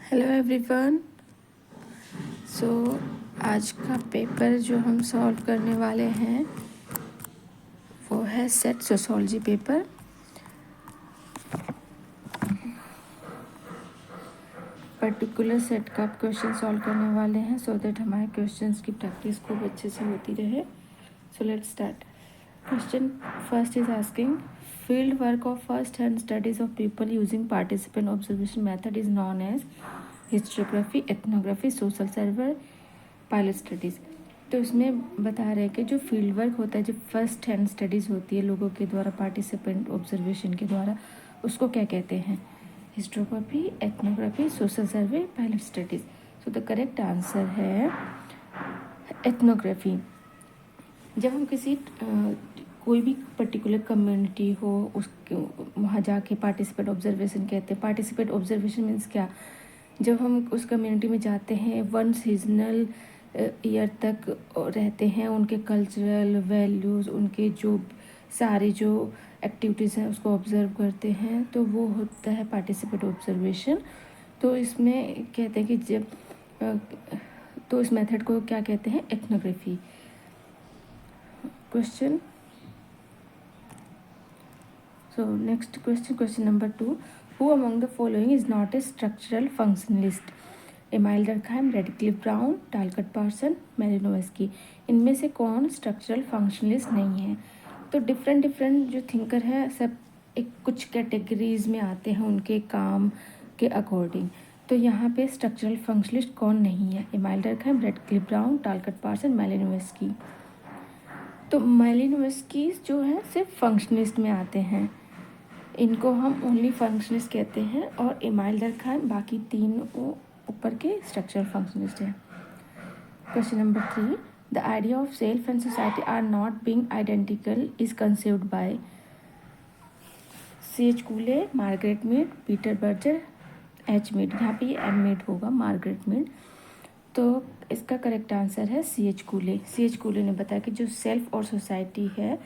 Hello everyone. सो आज का paper जो हम सॉल्व करने वाले हैं वो है set sociology paper. Particular set का क्वेश्चन सॉल्व करने वाले हैं सो दैट हमारे क्वेश्चंस की प्रैक्टिस खूब अच्छे से होती रहे। So let's start. Question first is asking field work of first hand studies of people using participant observation method is known as histography, ethnography, social survey, pilot studies. तो इसमें बता रहे हैं कि जो फील्ड वर्क होता है, जो फर्स्ट हैंड स्टडीज़ होती है लोगों के द्वारा पार्टिसिपेंट ऑब्जर्वेशन के द्वारा, उसको क्या कहते हैं? Historiography, ethnography, social survey, pilot studies. So the correct answer है एथनोग्राफी। जब हम किसी कोई भी पर्टिकुलर कम्युनिटी हो उसके वहाँ जाके पार्टिसिपेट ऑब्जर्वेशन कहते हैं। पार्टिसिपेट ऑब्जर्वेशन मीन्स क्या? जब हम उस कम्युनिटी में जाते हैं, वन सीजनल ईयर तक रहते हैं, उनके कल्चरल वैल्यूज़, उनके जो सारे जो एक्टिविटीज़ हैं उसको ऑब्ज़र्व करते हैं, तो वो होता है पार्टिसिपेट ऑब्जर्वेशन। तो इसमें कहते हैं कि जब तो इस मेथड को क्या कहते हैं? Ethnography. Question next question number 2। Who among the following is not a structural functionalist? Emile Durkheim, Radcliffe Brown, Talcott Parson, Malinowski. इनमें से कौन स्ट्रक्चरल फंक्शनलिस्ट नहीं है? तो डिफरेंट जो थिंकर हैं सब एक कुछ कैटेगरीज में आते हैं उनके काम के अकॉर्डिंग। तो यहाँ पे स्ट्रक्चरल फंक्शनलिस्ट कौन नहीं है? Emile Durkheim, Radcliffe Brown, Talcott Parson, Malinowski. तो मेलिनोव्स्की जो है सिर्फ फंक्शनलिस्ट में आते हैं, इनको हम ओनली फंक्शनलिस्ट कहते हैं, और एमाइल डर्कहाइम बाकी तीन ऊपर के स्ट्रक्चरल फंक्शनलिस्ट हैं। Question number 3। The idea of self and society are not being identical is conceived by C.H. Cooley, Margaret Mead, Peter Berger, H. Mead. यहाँ पे ये M. मीड होगा, मार्गरेट मीड। तो इसका करेक्ट आंसर है C.H. कूले। C.H. कूले ने बताया कि जो सेल्फ और सोसाइटी है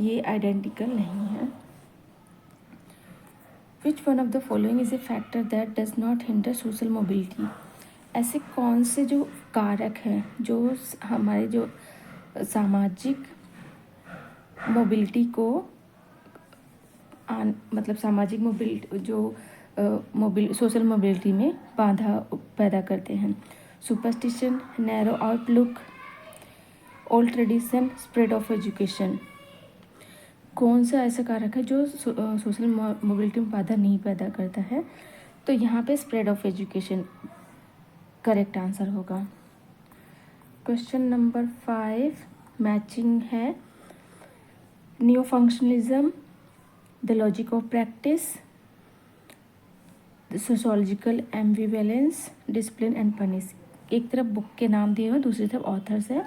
ये आइडेंटिकल नहीं है। Which one of the following is a factor that does not hinder social mobility? ऐसे कौन से जो कारक हैं जो हमारे जो सामाजिक मोबिलिटी को मतलब सामाजिक मोबिलिटी जो सोशल मोबिलिटी में बाधा पैदा करते हैं? Superstition, narrow outlook, old tradition, spread of education. कौन सा ऐसा कारक है जो सोशल मोबिलिटी में बाधा नहीं पैदा करता है? तो यहाँ पे spread of education correct answer होगा। क्वेश्चन नंबर 5 मैचिंग है। New functionalism, the logic of practice, sociological ambivalence, discipline and punish. एक तरफ बुक के नाम दिए हुए, दूसरी तरफ ऑथर्स है।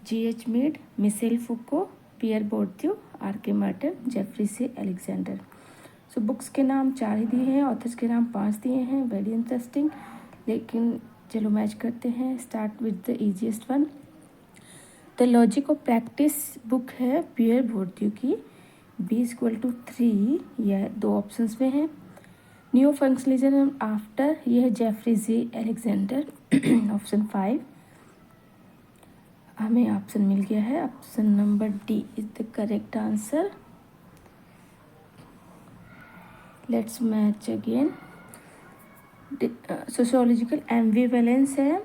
G.H. मीड, मिशेल फुको, पियर बोर्ड्यू, R.K. मार्टिन, जेफरी सी अलेक्जेंडर। सो बुक्स के नाम 4 ही दिए हैं, ऑथर्स के नाम 5 दिए हैं। वेरी इंटरेस्टिंग, लेकिन चलो मैच करते हैं। Start with the easiest one. The logic of practice book है पियर बोर्ड्यू की, B=3, यह 2 ऑप्शंस में है। न्यू फंक्शनलिज्म आफ्टर, यह है जेफरी जी अलेक्जेंडर, ऑप्शन 5 हमें ऑप्शन मिल गया है। Option number D is the correct answer. Let's match again. Sociological ambivalence है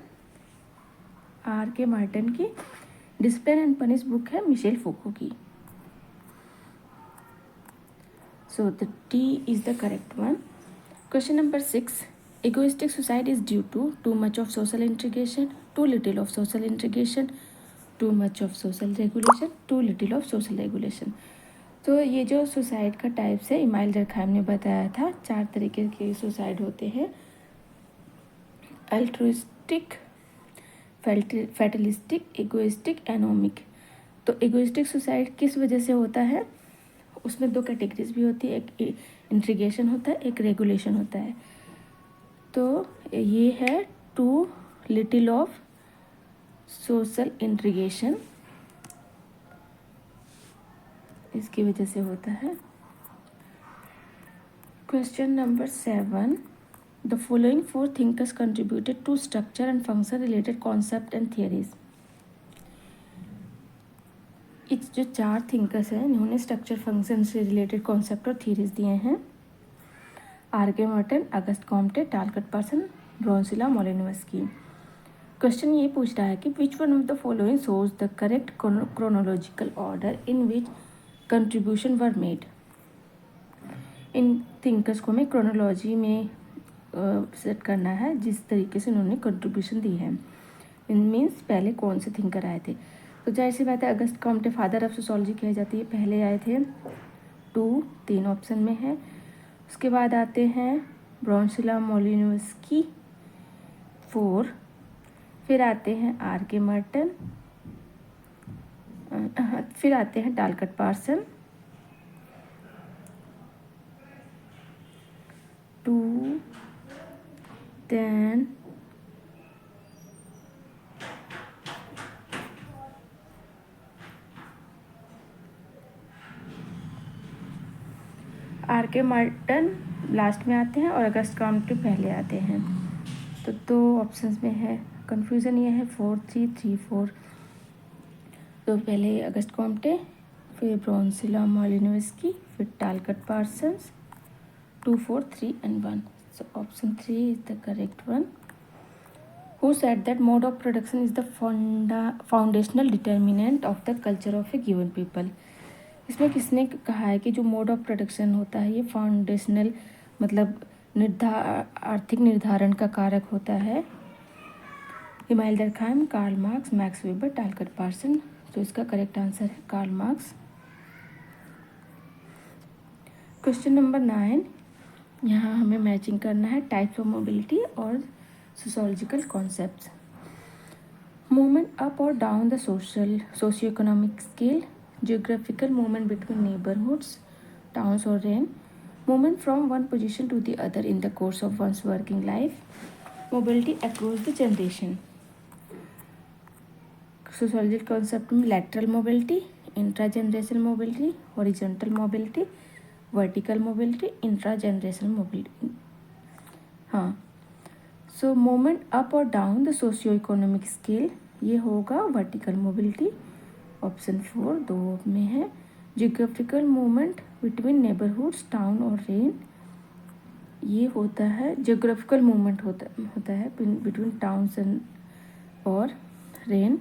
R.K. मार्टिन की। डिसिप्लिन एंड पनिश बुक है मिशेल फुको की। So the D is the correct one. Question number 6। egoistic society is due to too much of social integration, too little of social integration, too much of social regulation, too little of social regulation। तो ये जो suicide का types है Emile Durkheim ने बताया था, 4 तरीके के सुसाइड होते हैं। Altruistic, fatalistic, egoistic, anomic. तो इगोइस्टिक सुसाइड किस वजह से होता है? उसमें 2 कैटेगरीज भी होती है, एक इंट्रीगेशन होता है, एक रेगुलेशन होता है। तो ये है too little of social integration, इसकी वजह से होता है। Question number 7 The following four thinkers contributed to structure and function related concept and theories. इस जो चार थिंकर्स हैं इन्होंने स्ट्रक्चर फंक्शन से रिलेटेड कॉन्सेप्ट और थियरीज दिए हैं। R K. Merton, Auguste Comte, Talcott Parson, Bronislaw Malinowski. Question ये पूछ रहा है कि which one of the following shows the correct chronological order in which contribution were made. इन थिंकर्स को हमें क्रोनोलॉजी में सेट करना है जिस तरीके से उन्होंने कंट्रीब्यूशन दी है। इन मीन्स पहले कौन से थिंकर आए थे। तो जाहिर सी बात है August Comte father of sociology कही जाती है, पहले आए थे। 2 3 ऑप्शन में है। उसके बाद आते हैं ब्रोंसिला मोलिनोव्स्की 4, फिर आते हैं आर.के. मार्टिन, फिर आते हैं Talcott Parson 2, then R K. Martin last में आते हैं और अगस्ट कॉम्टे पहले आते हैं। तो 2 ऑप्शंस में है, कंफ्यूजन ये है 4 3 3 4। तो पहले अगस्ट कॉम्टे, फिर ब्रोंसिला मोलिनोव्स्की, फिर टालकट Parsons 2 4 3 and 1. So option 3 is the correct one. Who said that mode of production is the foundational determinant of the culture of a given people? इसमें किसने कहा है कि जो मोड ऑफ प्रोडक्शन होता है ये फाउंडेशनल मतलब आर्थिक निर्धारण का कारक होता है। Emile Durkheim, Karl Marx, Max Weber, Talcott Parson. तो इसका करेक्ट आंसर है कार्ल मार्क्स। क्वेश्चन नंबर 9, यहाँ हमें मैचिंग करना है टाइप्स ऑफ मोबिलिटी और सोशोलॉजिकल कॉन्सेप्ट्स। मूवमेंट अप और down the socio economic scale, geographical movement between neighborhoods, towns or reign, movement from one position to the other in the course of one's working life, mobility across the generation. Sociological concept में lateral mobility, intra-generational mobility, horizontal mobility, vertical mobility, intra-generational mobility. हाँ, so movement up और down the socio-economic scale ये होगा vertical mobility। Option 4 2 में है। Geographical movement between neighbourhoods, town और रेन ये होता है जियोग्राफिकल मूवमेंट होता है बिटवीन टाउन्स और रेन।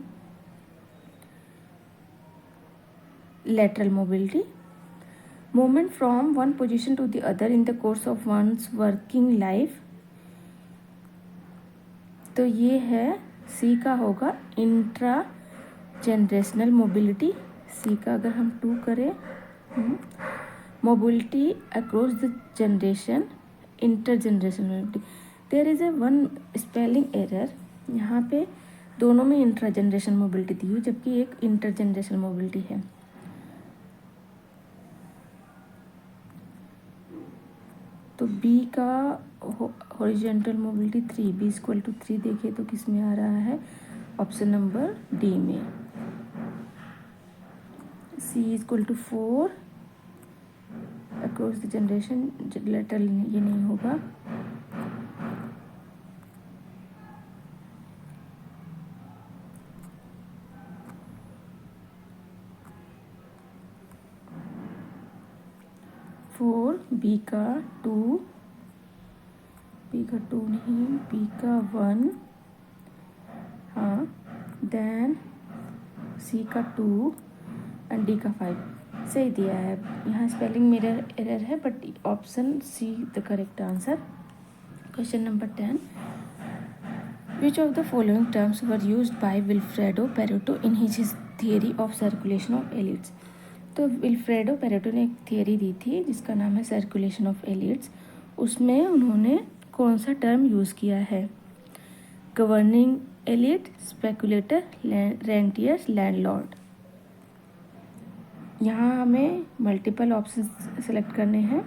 Lateral mobility, movement from one position to the other in the course of one's working life. तो ये है सी का होगा इंट्रा जनरेशनल मोबिलिटी। सी का अगर हम 2 करें, mobility across the generation, intergenerational mobility. There is a one spelling error, यहाँ पे दोनों में इंट्रा जनरेशन मोबिलिटी दी हुई जबकि एक इंटर जनरेशनल मोबिलिटी है। तो बी का horizontal mobility 3, B equal to 3 देखिए तो किस में आ रहा है, ऑप्शन नंबर डी में। C equal to 4 across the generation, letter ये नहीं होगा। बी का 2, बी का 2 नहीं, बी का 1, हाँ, देन सी का 2 एंड डी का 5 सही दिया है। यहाँ स्पेलिंग मेरा एरर है but option see the correct answer. Question number 10, which of the following terms were used by Vilfredo Pareto in his theory of circulation of elites. तो विल्फ्रेडो पेरेटो ने एक थियरी दी थी जिसका नाम है सर्कुलेशन ऑफ एलिट्स। उसमें उन्होंने कौन सा टर्म यूज़ किया है, governing elite, speculator, rentiers, landlord. यहाँ हमें मल्टीपल ऑप्शन सेलेक्ट करने हैं।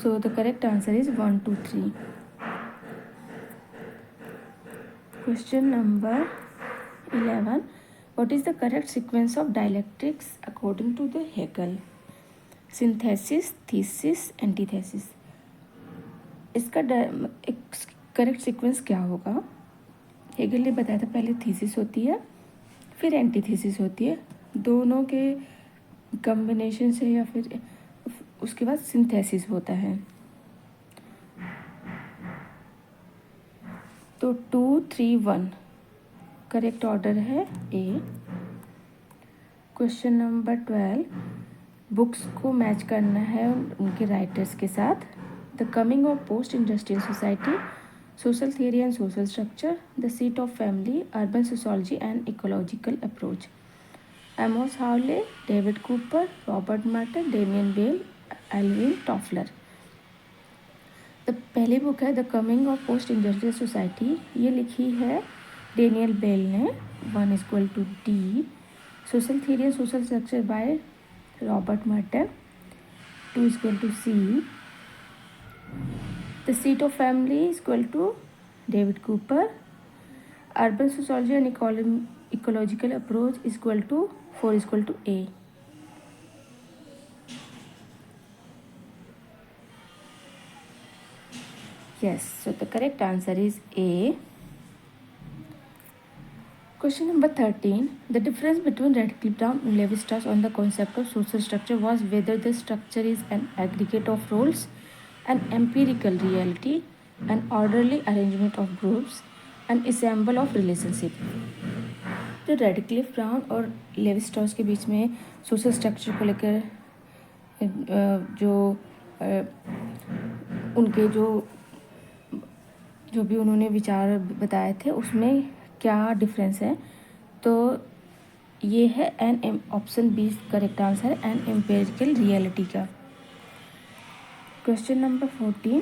So the correct answer is 1 2 3। Question number 11, what is the correct sequence of dialectics according to the Hegel. Synthesis, thesis, antithesis. इसका correct sequence क्या होगा? Hegel ने बताया था पहले थीसिस होती है फिर एंटीथीसिस होती है, दोनों के कॉम्बिनेशन से या फिर उसके बाद सिंथेसिस होता है। तो 2, 3, 1 करेक्ट ऑर्डर है ए। क्वेश्चन नंबर 12, बुक्स को मैच करना है उनके राइटर्स के साथ। The coming of post industrial society, social theory and social structure, the seat of family, urban sociology and ecological approach. Amos Hawley, David Cooper, Robert Merton, Damian Bell, Alvin Toffler. तो पहली book है the coming of post industrial society, ये लिखी है Daniel Bell ने, 1:D। Social theory and social structure by Robert Merton, 2:C। The seat of family = David Cooper. Urban sociology and ecological approach = 4:A। Yes, so the correct answer is A. Question number 13. The difference between Radcliffe Brown and Levi-Strauss on the concept of social structure was whether the structure is an aggregate of roles, an empirical reality, an orderly arrangement of groups, an ensemble of relationship. तो Radcliffe brown और Levi Strauss के बीच में social structure को लेकर जो उनके जो भी उन्होंने विचार बताए थे उसमें क्या डिफरेंस है, तो ये है an option B correct answer, an empirical reality का। Question number 14,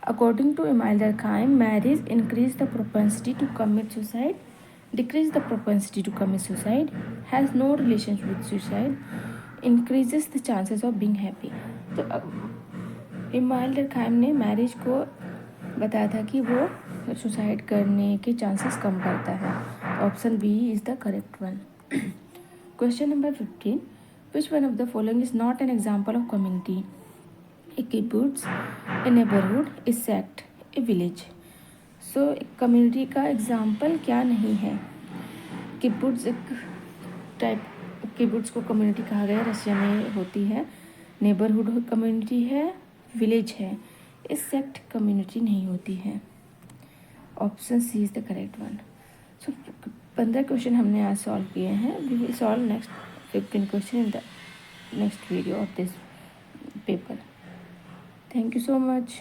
according to Emile Durkheim, marriage increase the propensity to commit suicide, decrease the propensity to commit suicide, has no relation with suicide, increases the chances of being happy। तो amyl Durkheim ने marriage को बताया था कि वो suicide करने के chances कम करता है। Option B is the correct one. Question number 15, which one of the following is not an example of community? A kibbutz, a neighbourhood, a sect, a village. So community का example क्या नहीं है? किबुट्स एक type, किबुट्स को community कहा गया, Russia में होती है। नेबरहुड कम्युनिटी है, विलेज है। इस सेक्ट कम्युनिटी नहीं होती है। Option C is the correct one. So 15 question हमने आज सॉल्व किए हैं। We will solve next 15 question in the next video of this paper. Thank you so much.